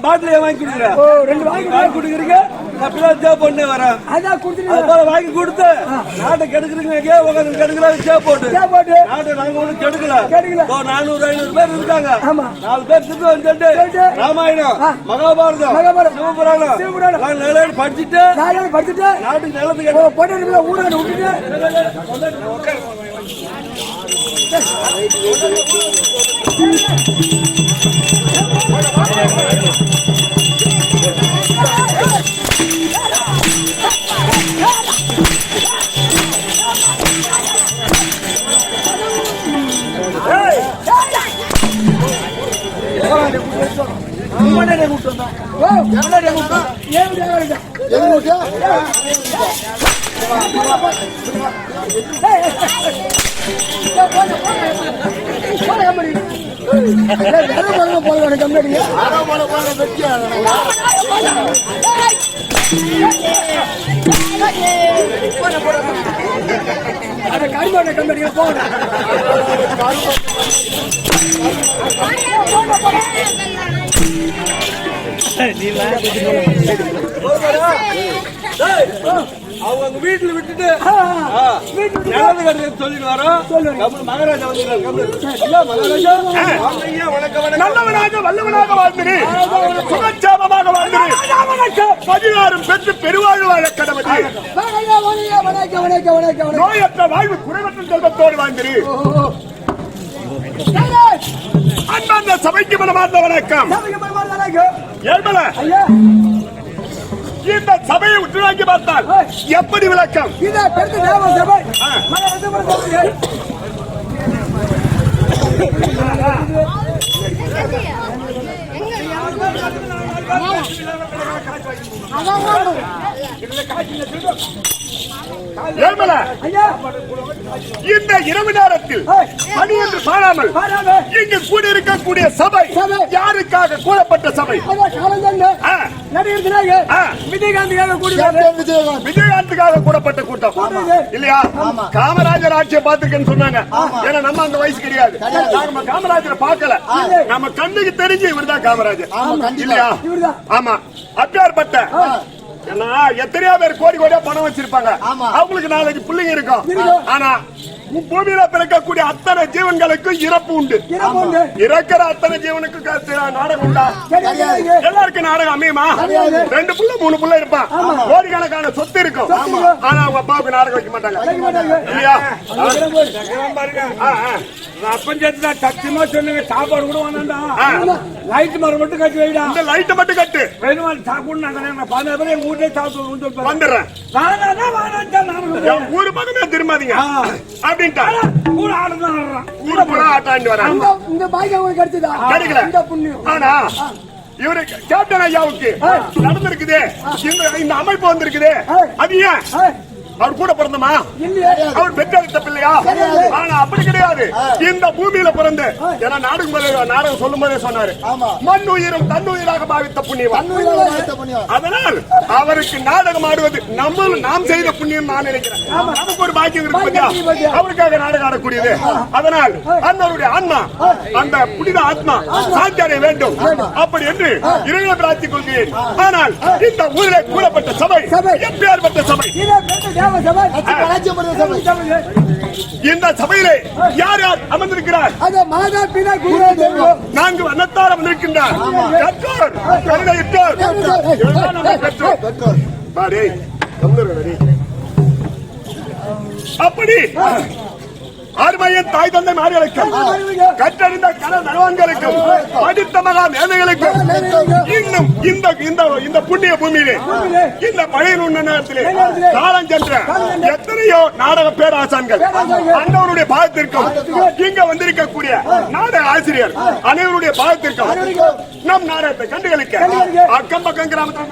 பாட்டில் வாங்கி கொடுக்குறேன். ரெண்டு வாங்கி கொடுக்குறீங்க. பொண்ணு வரேன் வாங்கி கொடுத்து நாட்டை கெடுக்குறீங்க. கெடுக்கல போட்டு நாட்டை நாங்க ஒண்ணு கெடுக்கல. 400-500 பேர் இருக்காங்க. 4 பேர் திருப்பி வந்து ராமாயணம் மகாபாரதம் சிவபுராணம் படிச்சுட்டு நாட்டுக்கு நிலத்துக்கு போட்டு ஊராடு விட்டுட்டு அவங்க வீட்டுல விட்டுட்டு சொல்லிட்டு வரோம். மகாராஜா நல்லவனாக வல்லவனாக வாழ்ந்திரு, சுகச்சாமமாக வாழ்ந்திரு, 16 பெற்று பெருவாழ்வு வாழ கடவுளே. நோயற்ற வாழ்வு குறைவற்ற செல்வத்தோடு வாழ்ந்திரு. அன்பார்ந்த சபைக்கு மனமார்ந்த வணக்கம். ஏழ்மலை, இந்த சபையை உற்று நோக்கி பார்த்தால் எப்படி விளக்கம்? ஏழ்மலை, இந்த இரவு நேரத்தில் மணி என்று பாராமல் இங்கு கூடியிருக்கக்கூடிய சபை யாருக்காக கூடப்பட்ட சபை? விஜயகாந்துக்காக கூடப்பட்ட கூட்டம் இல்லையா? காமராஜர் ஆட்சியை பார்த்திருக்கேன்னு சொன்னாங்க. ஏன்னா நம்ம அந்த வயசு கிடையாது, நம்ம காமராஜரை பார்க்கல. நம்ம கண்ணுக்கு தெரிஞ்சு இவர்தான் காமராஜர் இல்லையா? ஆமா, அப்பாற்பட்ட எத்தனையோ பேர் கோடி கோடியா பணம் வச்சிருப்பாங்க. அவங்களுக்கு நாளைக்கு பிள்ளைங்க இருக்கும். ஆனா பூமியில பிறக்கக்கூடிய அத்தனை ஜீவன்களுக்கும் இறப்பு உண்டு. இறக்கிற அத்தனை ஜீவனுக்கு நாடகம் உண்டா? எல்லாருக்கும் நாடகம் அமையுமா? 2 புள்ள 3 புள்ள இருப்பான், கோடிக்கணக்கான சொத்து இருக்கும். ஆனா அவங்க அப்பாவுக்கு நாடகம் வைக்க மாட்டாங்க இல்லையா? அப்பன் சேர்த்து சத்தியமா சொன்னீங்க, சாப்பாடு கூட வேணாண்டா, லைட் மரம் மட்டும் கட்டி வைடா. இந்த லைட் மட்டும் கட்டு, சாப்பிடணும். 15 பேர் எங்க வீட்லயே சாப்பிட்டு வந்துடுறேன். ஊரு பக்கமே திரும்பாதீங்க அப்படின்ட்டா. ஊர் ஆடுதான் ஆடுறான், ஊரை பூரா ஆட்டாண்டு வராங்க. இந்த பாக்கியம் கிடைச்சதா? கிடைக்கல. ஆனா இவரு கேப்டன் ஐயாவுக்கு நடந்திருக்குது, இந்த அமைப்பு வந்திருக்குது. அது ஏன்? அவர் கூட பிறந்தமா? அவர் பெற்றெடுத்த பிள்ளையா? ஆனா அப்படி கிடையாது. இந்த பூமியில பிறந்து ஏன்னா நாடகம் சொல்லும் போதே சொன்னாரு, மண் உயிரும் தன்னுயிராக பாவித்த புண்ணியம். அதனால் அவருக்கு நாடகம் ஆடுவது நாம் செய்த புண்ணியம் நான் நினைக்கிறேன். நமக்கு ஒரு பாக்கியம் இருக்கு, அவருக்காக நாடகம் ஆடக்கூடியது. அதனால் அண்ணருடைய ஆன்மா, அந்த புனித ஆத்மா சாந்தி அடைய வேண்டும் அப்படி என்று இறைவனை பிரார்த்திக் கொள்கிறேன். ஆனால் இந்த ஊரிலே கூறப்பட்ட சபை எப்பேற்பட்ட சபை? இந்த சபையிலே யார் யார் அமர்ந்திருக்கிறார்? 4 வண்ணத்தார் அமர்ந்திருக்கின்றார். கற்றோர், கருணையற்றோர், அப்படி ஆர்மையின் தாய் தந்தை மார்களுக்கும், கற்றறிந்த கன நலவான்களுக்கும், படித்த மகா மேதைகளுக்கும், இன்னும் இந்த புண்ணிய பூமியிலே இந்த பழைய நேரத்திலே காலம் சென்ற எத்தனையோ நாடக பேராசான்கள் அன்னவருடைய பாகத்திற்கும், இங்க வந்திருக்கக்கூடிய நாடக ஆசிரியர் அனைவருடைய பாகத்திற்கும் நம் நாடகத்தை கண்டுகளிக்க அக்கம் பக்கம் கிராமத்தில்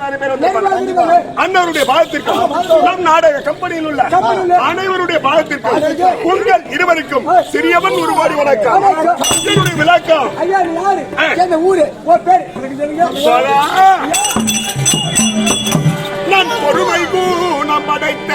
அன்னவருடைய பாகத்திற்கும், நம் நாடக கம்பெனியில் உள்ள அனைவருடைய பாகத்திற்கும் உங்கள் இருவருக்கும் சிறியவன் ஒரு கோடி வணக்கம். என்னுடைய விளக்கம் நான் பொறுமை கூணம் படைத்த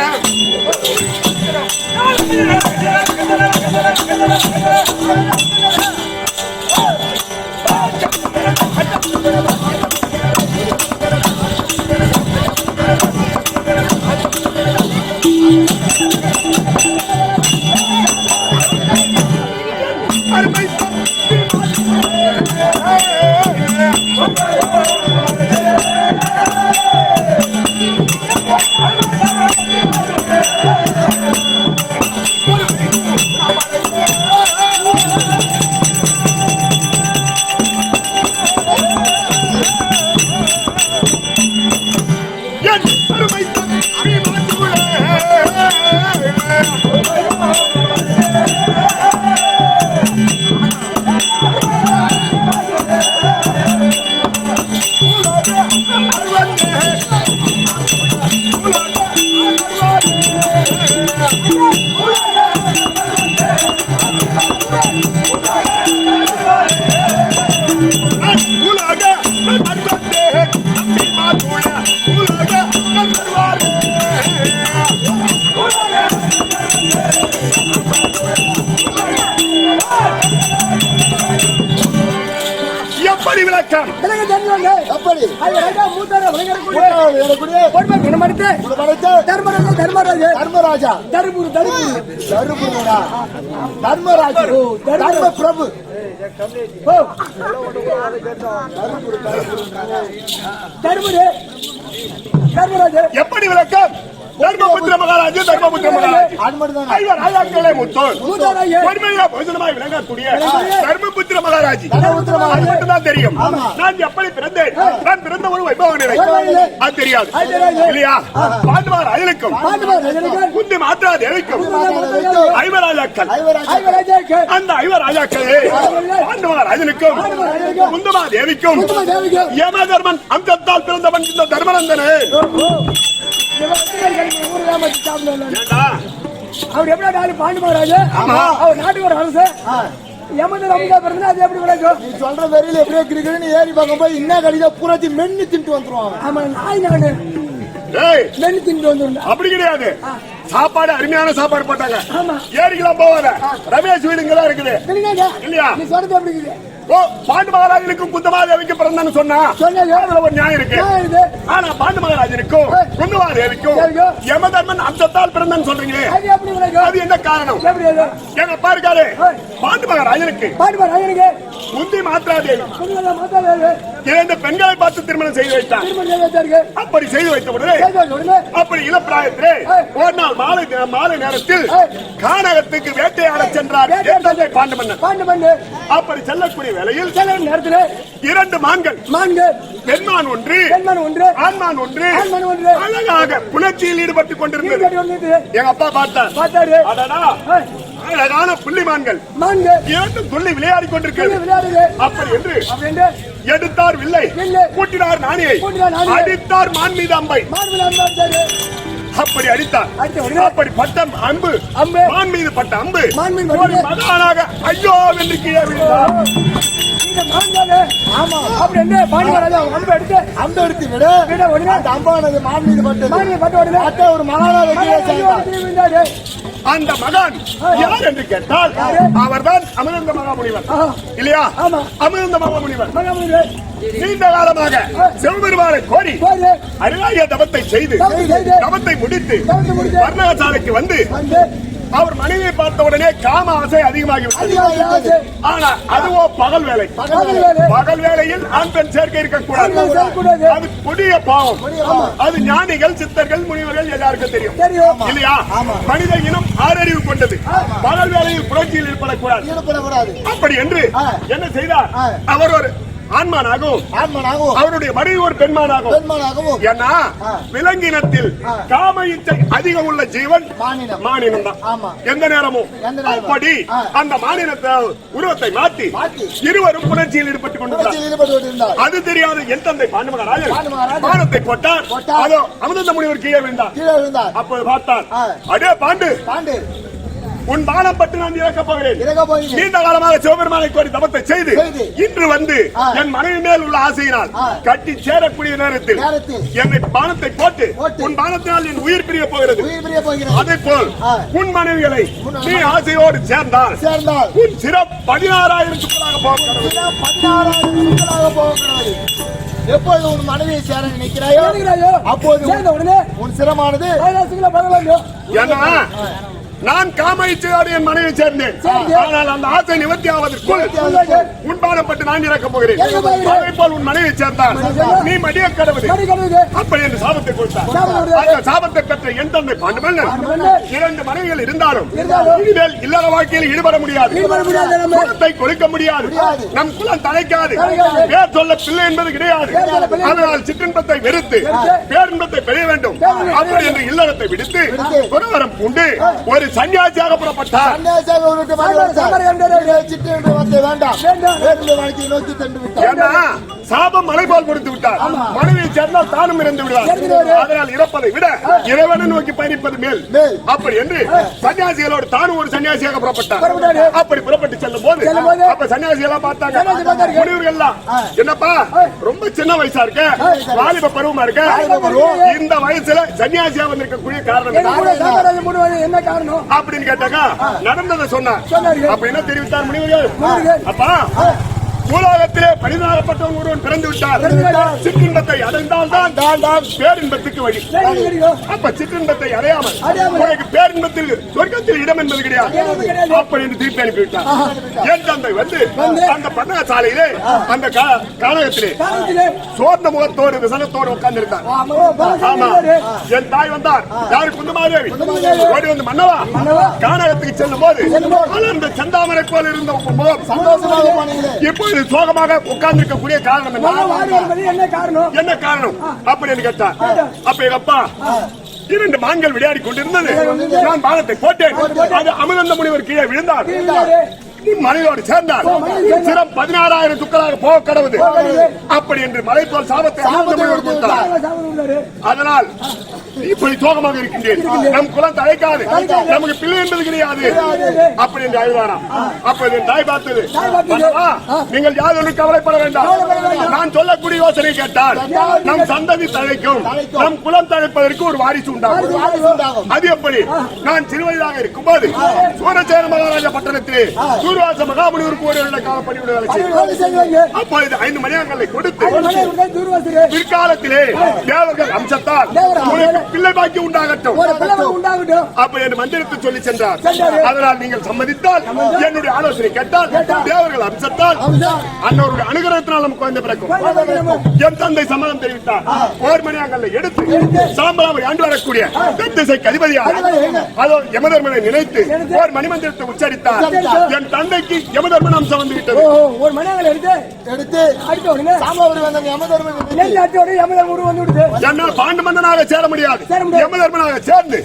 எப்படி விளக்கம்? எப்படி தர்மராஜா தர்ம பிரபு எப்படி விளக்கம்? தர்மபுத்திர மகாராஜா தர்மபுத்திர மகாராஜா ஐவர் ராஜாக்களே முத்தோன் பொறுமையா போஜனமாய் விளங்கக்கூடிய தர்மபுத்திர மகாராஜி அது மட்டும்தான் தெரியும். நான் எப்படி பிறந்தேன், நான் பிறந்த ஒரு வைபவ நிலை அது தெரியாது இல்லையா? பாண்டவர் அயலுக்கும் குந்தி மாத்திரா தேவிக்கும் ஐவர் ராஜாக்கள், அந்த ஐவர் ராஜாக்களே பாண்டவர் அயலுக்கும் குந்தமா தேவிக்கும் யமதர்மன் அம்சத்தால் பிறந்தவன் இந்த தர்மநந்தனே. அவர் எப்படி பாண்டு மகாராஜா அவர் நாட்டுக்கு ஒரு அரசு நீ சொல்ற வெறியில எப்படியோ கிரிக்கெட் ஏறி பார்க்க போய் என்ன கடிதா பூராத்தி மென்னு தின்ட்டு வந்துருவாங்க. ஆமா நாய் நானு மென்னு தின்ட்டு வந்துருந்தேன். அப்படி கிடையாது, சாப்பாடு அருமையான சாப்பாடு போட்டாங்க. ஏரிக்கெல்லாம் போவாங்க, ரமேஷ் வீடுங்கெல்லாம் இருக்குது இல்லையா? நீ சொல்றது எப்படி இருக்குது? பாண்டு மகாராஜனுக்கும் குந்தமாதேவிக்கும் பிறந்தான்னு சொன்னா அதுல ஒரு நியாயம் இருக்கு. ஆனா பாண்டு மகாராஜனுக்கும் குந்தமாதேவிக்கும் யமதர்மன் அம்சத்தால் பிறந்தான்னு சொல்றீங்களே, அது என்ன காரணம்? எங்க அப்பா இருக்காரு பாண்டு மகாராஜனுக்கு குந்தி மாத்ராதேவி இரண்டு பெண்களை பார்த்து திருமணம் செய்து வைத்தார். அப்படி செய்து வைத்த உடனே அப்படி இளப்பிராயத்திலே ஒரு நாள் மாலை நேரத்தில் கானகத்துக்கு வேட்டையாட சென்றார் பாண்டு மன்னன். அப்படி செல்லக்கூடிய வேளையில் நேரத்தில் இரண்டு மான்கள் பெண்மான் ஒன்று ஆண்மான் ஒன்று அழகாக புணர்ச்சியில் ஈடுபட்டுக் கொண்டிருந்தது. எங்க அப்பா பார்த்தாரு, அழகான புள்ளிமான்கள் இரண்டும் துள்ளி விளையாடி கொண்டிருக்கிறது. அப்படி என்று எடுத்தார் வில்லை, கூட்டினார் நாணியை, அடித்தார் மான் மீது அம்பை. அப்படி அடித்தார். அப்படி பட்டம் அம்பு மான் மீது பட்ட அம்பு மகானாக ஐயோ என்று கீழே விழுந்தார். அந்த மகான் யார் என்று கேட்டால் அவர்தான் அமிர்த மகாமுனிவர் இல்லையா? அமிர்த மகாமுனிவர் நீண்ட காலமாக சிவபெருமானை கோரி அருளாகிய தவத்தை செய்து தவத்தை முடித்து வர்ணசாலைக்கு வந்து அவர் மனைவியை பார்த்த உடனே காம ஆசை அதிகமாகிவிட்டது. ஆனா அதுவோ பகல் வேலை. பகல் வேலையில் ஆண் பெண் சேர்க்கை இருக்கக்கூடாது. அது கொடிய பாவம். அது ஞானிகள் சித்தர்கள் முனிவர்கள் எல்லாருக்கும் தெரியும் இல்லையா? மனித இனம் ஆறறிவு கொண்டது. பகல் வேலையில் புரட்சியில் ஈடுபடக்கூடாது. அப்படி என்று என்ன செய்தார்? அவர் ஒரு ஆண்மானாகவும் அவருடைய மனைவி ஒரு பெண்மானாகவும். ஏன்னா விலங்கினத்தில் காம இச்சை அதிகம் உள்ள ஜீவன் மானினம் தான் எந்த நேரமும். அப்படி அந்த மானினத்தை உருவத்தை மாற்றி இருவரும் புணர்ச்சியில் ஈடுபட்டுக் கொண்டிருந்தார். அது தெரியாது என் தந்தை பாண்டு மகாராஜன் பானத்தை போட்டார். அதோ அமிர்த முனிவர் கீழே விழுந்தார். அப்போது பார்த்தார், அடே பாண்டு, உன் பானம் பட்டு நான் இறக்கப் போகிறேன். நீண்ட காலமாக சிவபெருமானை கோரி தவத்தை செய்து இன்று வந்து என் மனைவி மேல் உள்ள ஆசையினால் கட்டி சேரக்கூடிய நேரத்தில் என்னை பானத்தை போட்டு உன் பானத்தினால் என் உயிர் பிரிய போகிறது. அதே போல் உன் மனைவிகளை நீ ஆசையோடு சேர்ந்தால் உன் சிறப்பு 16,000 போகிறது. எப்போது உன் மனைவியை சேர நினைக்கிறாயோ அப்போது உன் சிரமானது. ஏன்னா நான் காம இச்சையோடு என் மனைவி சேர்ந்தேன். ஆனால் அந்த ஆசை நிவர்த்தி ஆவதற்குள் உன்பானப்பட்டு நான் இறக்கப் போகிறேன். அதே போல் உன் மனைவி சேர்ந்தார், நீ மடிய கடவுது அப்படி என்று சாபத்தை கொடுத்தார். அந்த சாபத்தை பெற்ற என் தந்தை பாண்டுமன்னன் இரண்டு மனைவிகள் இருந்தாலும் இனிமேல் இல்லற வாழ்க்கையில் ஈடுபட முடியாது, குலத்தை கொடுக்க முடியாது, நம் குலம் தலைக்காது, பேர் சொல்ல பிள்ளை என்பது கிடையாது. அதனால் சிற்றின்பத்தை வெறுத்து பேரின்பத்தை பெற வேண்டும். அப்படி என்று இல்லறத்தை விடுத்து ஒருவரம் பூண்டு ஒரு சன்னியாசியாக புறப்பட்டார். சாபம் மலை போல் கொடுத்து விட்டார். மனைவியை சேர்ந்தால் தானும் இறந்து விடுவார். அதனால் இறப்பதை விட இறைவனை நோக்கி பயணிப்பது மேல். அப்படி என்று சன்னியாசிகளோடு தானும் ஒரு சன்னியாசியாக புறப்பட்டார். அப்படி புறப்பட்டு செல்லும் போது அப்ப சன்னியாசிகளா பார்த்தாங்க. முனிவர்கள் என்னப்பா ரொம்ப சின்ன வயசா இருக்க, வாலிப பருவமா இருக்க, இந்த வயசுல சன்னியாசியா வந்திருக்கக்கூடிய காரணம் என்ன காரணம் அப்படின்னு கேட்டாங்க. நடந்ததை சொன்னார். அப்ப என்ன தெரிவித்தார் முனிவர்கள்? அப்பா பூலோகத்திலே பரிதாபப்பட்டவன் ஒருவன் பிறந்து விட்டார். சிற்றின்பத்தை அடைந்தால் தான் பேரின்பத்துக்கு வழி. அப்ப சிற்றின்பத்தை அடையாமல் உனக்கு பேரின்பத்தில் சொர்க்கத்தில் இடம் என்பது கிடையாது. அப்படி என்று திருப்பி அனுப்பிவிட்டார். என் தந்தை வந்து அந்த பண்டக சாலையிலே அந்த கானகத்திலே சோர்ந்த முகத்தோடு விசனத்தோடு உட்கார்ந்து இருந்தார். ஆமா, என் தாய் வந்தார். யாரு? குந்தமாதேவி. ஓடி வந்து மன்னவா கானகத்துக்கு செல்லும் போது அந்த செந்தாமரை போல இருந்த முகம் இப்பொழுது சோகமாக உட்கார்ந்திருக்கக்கூடிய காரணம் என்ன காரணம் அப்படின்னு கேட்டார். அப்ப எங்க அப்பா 2 மான்கள் விளையாடி கொண்டிருந்தது. நான் பானத்தை போட்டேன். அது அமிர்த முனிவர் கீழே விழுந்தார். மலையோடு சேர்ந்தார். சிரம் 16,000 துக்களாக போக கடவுது. அப்படி என்று மலை போல் சாபத்தை அமிர்த முனிவர் கொடுத்தார். அதனால் இப்படி சோகமாக இருக்கின்றேன். நம் குலம் தழைக்காது, நமக்கு பிள்ளை என்பது கிடையாது அப்படி என்று அழுதாராம். அப்ப தாய் பார்த்தது, நீங்கள் யாரும் கவலைப்பட வேண்டாம். நான் சொல்லக்கூடிய யோசனை கேட்டால் நம் சந்ததி தழைக்கும், நம் குலம் தழைப்பதற்கு ஒரு வாரிசு உண்டாகும். அது எப்படி? நான் சிறுவயதாக இருக்கும் போது சூரசேன மகாராஜா பட்டணத்திலே சூர்வாச மகாமுனிவருக்கு ஒரு காலப்பணிவிட அப்பொழுது 5 மணியாங்களை கொடுத்து பிற்காலத்திலே தேவர்கள் அம்சத்தால் பிள்ளை பாக்கி உண்டாகட்டும் அப்படி என்று மந்திரத்தை சொல்லி சென்றார். அதனால் நீங்கள் சம்மதித்தால் என்னுடைய ஆலோசனை கேட்டால் தேவர்கள் அம்சத்தால் அன்னோருடைய அனுகிரகத்தினால் நமக்கு குழந்தை பிறக்கும். என் தந்தை சம்மதம் தெரிவித்தார். போர் மணியாங்களை எடுத்து சாம்பலாவை ஆண்டு வரக்கூடிய திசைக்கு அதிபதியாக அதோ யமதர்மனை நினைத்து போர் மணிமந்திரத்தை உச்சரித்தார். என் தந்தைக்கு யமதர்மன் அம்சம் வந்து விட்டது. ஒரு மணியாங்களை எடுத்து என்னால் பாண்டு மன்னனாக சேர முடியாது. யமதர்மனாக சேர்ந்து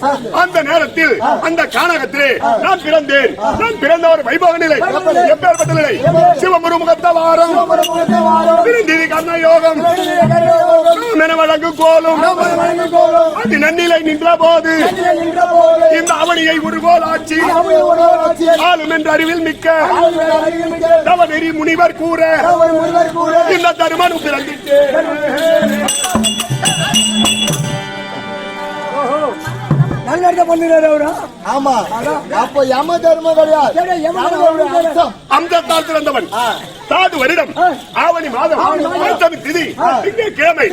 அந்த நேரத்தில் அந்த கானகத்திலே நான் பிறந்தேன். நான் பிறந்த ஒரு வைபவ நிலை, எப்பேற்பட்ட நிலை! சிவமுருமுகத்தவாரம் திருந்திரி கர்ண யோகம் வழங்கு கோலும் அது நன்னிலை நின்ற போது இந்த அவனியை உருகோல் ஆட்சி ஆளும் என்ற அறிவில் மிக்க தவநெறி முனிவர் கூற இந்த தருமன் பிறந்திட்டு ஆமா. அப்ப யம தர்மம் கிடையாது. அம்சத்தால் பிறந்தவன். சாது வருடம் ஆவணி மாதம் பஞ்சமி திதி இங்கே கிழமை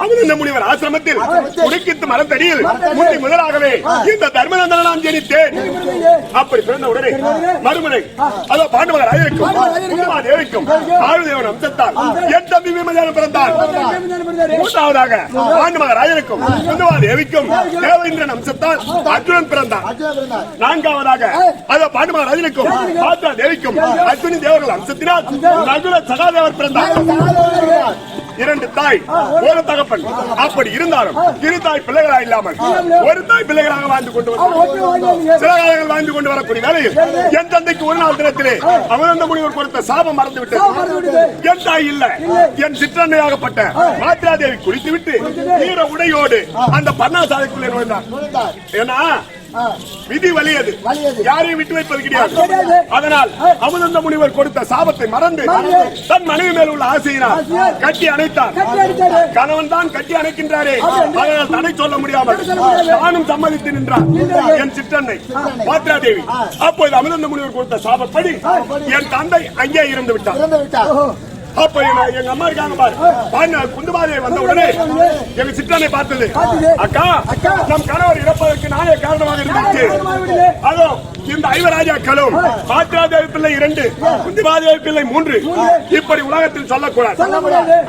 அமிர்த முனிவர் ஆசிரமத்தில் குடிக்கித்து மரத்தடியில் முன்னி முதலாகவே இந்த தர்மநந்தன நான் ஜனித்தேன். அப்படி பிறந்த உடனே மறுமுறை அதோ பாண்டவர் ஆயிருக்கும் தேவிக்கும் ஆளுதேவன் அம்சத்தால் என் தம்பி விமஜானம் பிறந்தார். மூன்றாவதாக பாண்டவர் ஆயிருக்கும் தேவிக்கும் தேவேந்திரன் அம்சத்தால் அர்ஜுனன் பிறந்தார். நான்காவதாக அதோ பாண்டவர் ஆயிருக்கும் பாத்ரா தேவிக்கும் அர்ஜுனி தேவர்கள் அம்சத்தினால் நகுல சகாதேவர் பிறந்தார். 2 தாய் ஒரு தகப்பன். அப்படி இருந்தாலும் 2 தாய் பிள்ளைகளா இல்லாமல் ஒரு தாய் பிள்ளைகளாக வாழ்ந்து கொண்டு சில காலங்கள் வாழ்ந்து கொண்டு வரக்கூடிய வேலையில் என் தந்தைக்கு ஒரு நாள் தினத்திலே அமிர்த முனிவர் கொடுத்த சாபம் மறந்து விட்டது. என் தாய் இல்ல, என் சிற்றன்னையாகப்பட்ட மாத்ராதேவி குளித்துவிட்டு ஈர உடையோடு அந்த பர்ணசாலைக்குள்ளே நுழைந்தார். ஏன்னா விதி வலியது, யாரையும் விட்டு வைப்பது கிடையாது. அதனால் அமிர்த முனிவர் கொடுத்த சாபத்தை மறந்து தன் மனைவி மேல் உள்ள ஆசையினால் கட்டி அணைத்தார். கணவன் தான் கட்டி அணைக்கின்றாரே, அதனால் தடை சொல்ல முடியாமல் நானும் சம்மதித்து நின்றார் என் சிற்றன்னை மாத்ராதேவி. அப்போது அமிர்த முனிவர் கொடுத்த சாபப்படி என் தந்தை அங்கே இருந்து விட்டார். அப்ப எங்க அம்மா இருக்காங்க பாரு, குந்துமாதேவி வந்த உடனே எங்க சிற்றனை பார்த்தது, அக்கா நம் கணவர் இறப்பதற்கு நானே காரணமாக இருந்துச்சு. அதோ இந்த 5 ராஜாக்களும் மாத்ராதேவி பிள்ளை 2, குந்துமாதேவி பிள்ளை 3 இப்படி உலகத்தில் சொல்லக்கூடாது.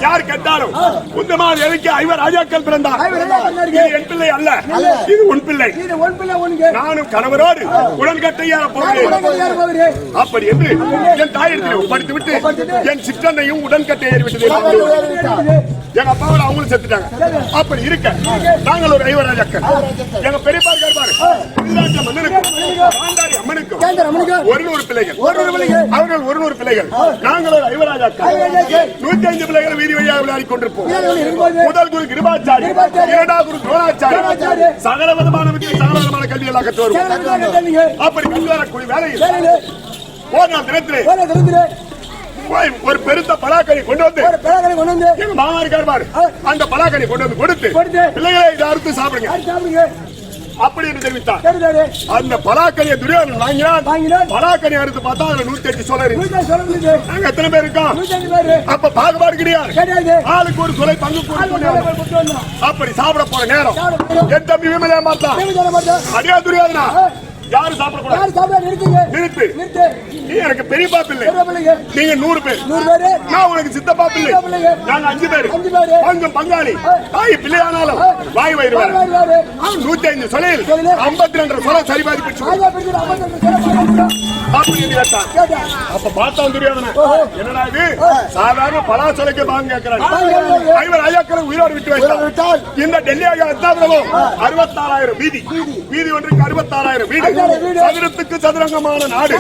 யார் கேட்டாலும் குந்துமாதேவிக்கு 5 ராஜாக்கள் பிறந்தார். இது என் பிள்ளை அல்ல, இது உன் பிள்ளை. நானும் கணவரோடு உடன்கட்டையாக போகிறேன் அப்படி என்று என் தாயிடத்தில் ஒப்படைத்து விட்டு என் சிற்றன்னையும் உடன்கட்டை ஏறிவிட்டது. எங்க அப்பாவோட அவங்களும் செத்துட்டாங்க. அப்படி இருக்க நாங்கள் ஒரு 5 ராஜாக்கள். எங்க பெரியப்பா இருக்காரு அம்மனுக்கும் 100 பிள்ளைகள், அவர்கள் 100 பிள்ளைகள். நாங்கள் ஒரு 5 ராஜாக்கள். 105 பிள்ளைகள் வீதி வழியாக விளையாடி கொண்டிருப்போம். முதல் குரு கிருபாச்சாரி, 2ஆம் குரு துரோணாச்சாரி, சகல விதமான கல்வி எல்லாம் கற்று வருவோம். அப்படி கல்வி வரக்கூடிய வேலையில் போன தினத்திலே ஒரு பெருத்த பலாக்கனி கொண்டு வந்து எங்க மாமா இருக்காரு பாரு, அந்த பலாக்கனி கொண்டு வந்து கொடுத்து பிள்ளைகளை இதை அறுத்து சாப்பிடுங்க. அப்படி என்று தெரிவித்தார். அந்த பலாக்கனியை துரியோதனன் வாங்கினான். பலாக்கனி அறுத்து பார்த்தா அதுல 108 சொலை இருக்கு. நாங்க எத்தனை பேர் இருக்கோம்? அப்ப பாகுபாடு கிடையாது. ஆளுக்கு ஒரு சொலை பங்கு கொடுத்து அப்படி சாப்பிட போற நேரம் என் தம்பி விமலையா பார்த்தா அடியா துரியோதனா யாரு சாப்பிடக்கூடாது நிறுத்து. நீ எனக்கு பெரியப்பா பிள்ளை, நீங்க 100 பேர், நான் உனக்கு சித்தப்பா பிள்ளை, நாங்க 5 பேர், கொஞ்சம் பங்காளி தாய் பிள்ளையானாலும் வாய் வயிறு 105 சொலையில் 52 சொலை சரிபாதி பிடிச்சு அப்ப பார்த்தான் துரியோதனன். என்னடா இது சாதாரண பலா சொலைக்கு பாங்க கேட்கிறாங்க. ஐவர் ஐயாக்களை உயிரோடு விட்டு வைத்தார். இந்த டெல்லியாக 66,000 வீதி ஒன்றுக்கு 66,000 வீடு, சதுரத்துக்கு சதுரங்கமான நாடு,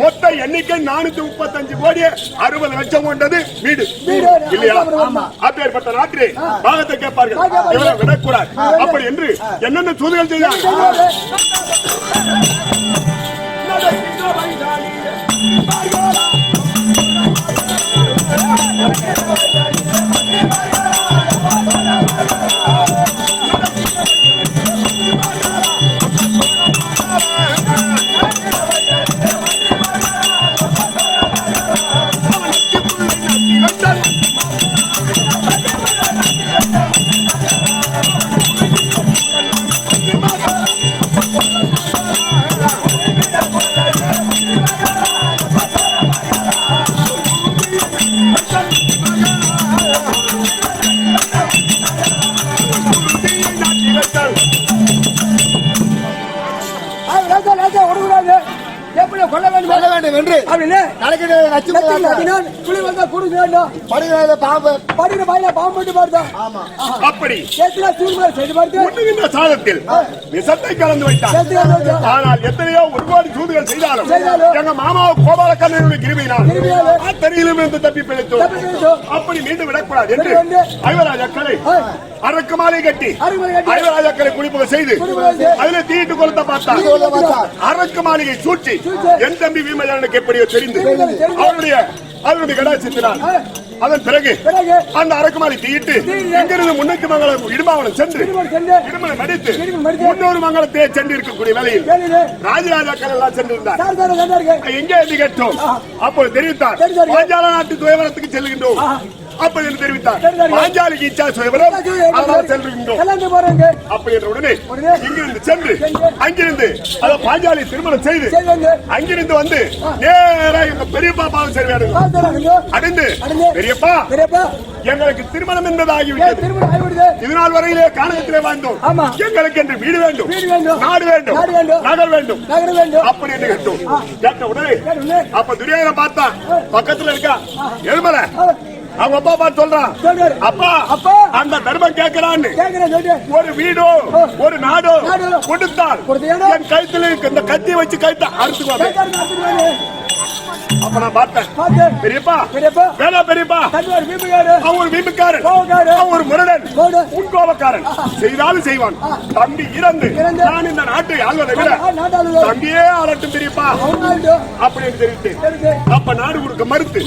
மொத்த எண்ணிக்கை 435 கோடி 60 லட்சம் கொண்டது வீடு இல்லையா? அப்பேற்பட்ட நாட்டிலே பாகத்தை கேட்பார்கள், இவரை விடக்கூடாது அப்படி என்று என்னென்ன சூதுகள் செய்தார். அப்படி சாதத்தில் விஷத்தை கலந்து வைத்தார். ஆனால் எத்தனையோ ஒரு கோடி சூதுகள் செய்தாலும் எங்க மாமா கோபாலக்கண்ணனுடைய கிருபையினால் அத்தனையிலும் இருந்து தப்பி பிழைத்தோம். அப்படி மீண்டும் விடக்கூடாது என்று ஐவராஜாக்களை அரக்கு மாலை கட்டி ஐவராஜாக்களை குடிப்புக செய்து அதில் தீட்டு கொளுத்த பார்த்தார். அரக்கு மாளிகை சூழ்ச்சி என் தம்பி வீமஜானுக்கு எப்படியோ தெரிந்து அவருடைய கடாட்சித்தினார். அதன் பிறகு அந்த அரக்குமாரி தீயிட்டு இங்கிருந்து முன்னுக்கு மங்கலம் இடுமாவளம் சென்று இடுமலை மடித்து 300 மங்கலத்தை சென்று இருக்கக்கூடிய வேலையில் ராஜராஜாக்கள் எல்லாம் சென்றிருந்தார். எங்கே என்று கேட்டோம். அப்போது தெரிவித்தார், பாஞ்சால நாட்டு துயவரத்துக்கு செல்கின்றோம் அப்படி என்று தெரிவித்தார். பாஞ்சாலிக்கு இச்சா சுயவரம் அதனால் செல்கின்றோம் அப்படி என்ற உடனே இங்கிருந்து சென்று அங்கிருந்து பாஞ்சாலி திருமணம் செய்து அங்கிருந்து வந்து நேரா எங்க பெரியப்பா பாவம் செய்வார்கள். அடைந்து பெரியப்பா எங்களுக்கு திருமணம் என்பது ஆகிவிட்டது. இதனால் வரையிலே காணகத்திலே வாழ்ந்தோம். எங்களுக்கு என்று வீடு வேண்டும், நாடு வேண்டும், நகர் வேண்டும் அப்படி என்று கேட்டோம். கேட்ட உடனே அப்ப துரியோதனன் பார்த்தா பக்கத்துல இருக்கா எழுமலை அவங்க அப்பா பார்த்து சொல்றான், அப்பா அந்த தர்மம் கேட்கிறான்னு ஒரு வீடோ ஒரு நாடோ கொடுத்தால் என் கைத்துல இந்த கத்தி வச்சு கைத்த அறுத்துக்குவாங்க. அப்ப நான் பார்த்தேன் பெரியப்பா வேணா பெரியப்பா அவன் ஒரு வீம்புக்காரன், அவன் ஒரு முரடன், உட்கோபக்காரன், செய்தாலும் செய்வான். தம்பி இறந்து நான் இந்த நாட்டை ஆள்வதை விட தம்பியே ஆளட்டும் பெரியப்பா அப்படின்னு தெரிவித்தேன். அப்ப நாடு கொடுக்க மறுத்து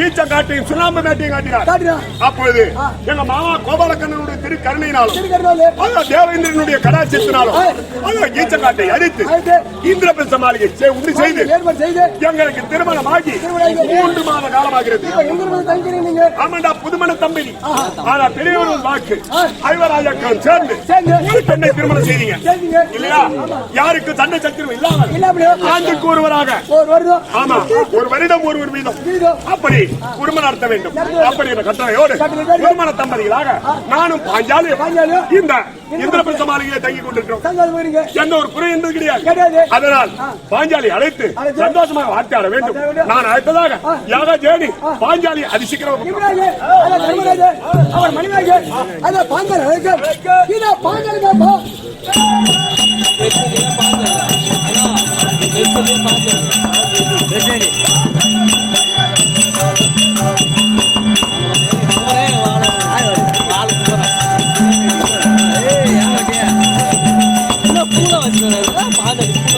ஈச்சம் காட்டையும் சுண்ணாம்பு மேட்டையும் காட்டினார். அப்பொழுது எங்க மாமா கோபாலக்கண்ணனுடைய திரு கருணையினாலும் தேவேந்திரனுடைய கடாட்சியத்தினாலும் ஈச்சம் காட்டை அடித்து இந்திரபிரச மாளிகை உண்டு செய்து எங்களுக்கு திருமணமாகி 3 மாத காலமாகிறது. ஆமாண்டா புதுமண தம்பி. ஆனா பெரியவர்கள் வாக்கு ஐவராஜாக்கள் சேர்ந்து ஒரு பெண்ணை திருமணம் செய்தீங்க இல்லையா? யாருக்கு சண்டை சத்திரம் இல்லாமல் ஆண்டுக்கு ஒருவராக ஆமா ஒரு வருடம் ஒருவர் வீதம் அப்படி குடும்பம் நடத்த வேண்டும். அப்படி கட்டளையோடு திருமண தம்பதிகளாக நானும் பாஞ்சாலி இந்த இந்திரபிரச மாளிகையை தங்கிக் கொண்டிருக்கிறோம். எந்த ஒரு குறை என்பது கிடையாது. அதனால் பாஞ்சாலி அழைத்து சந்தோஷமாக வார்த்தையாட வேண்டும். நான் அழைத்ததாக யாக ஜேடி பாஞ்சாலி அதிசீக்கிரம் பூனை வச்சு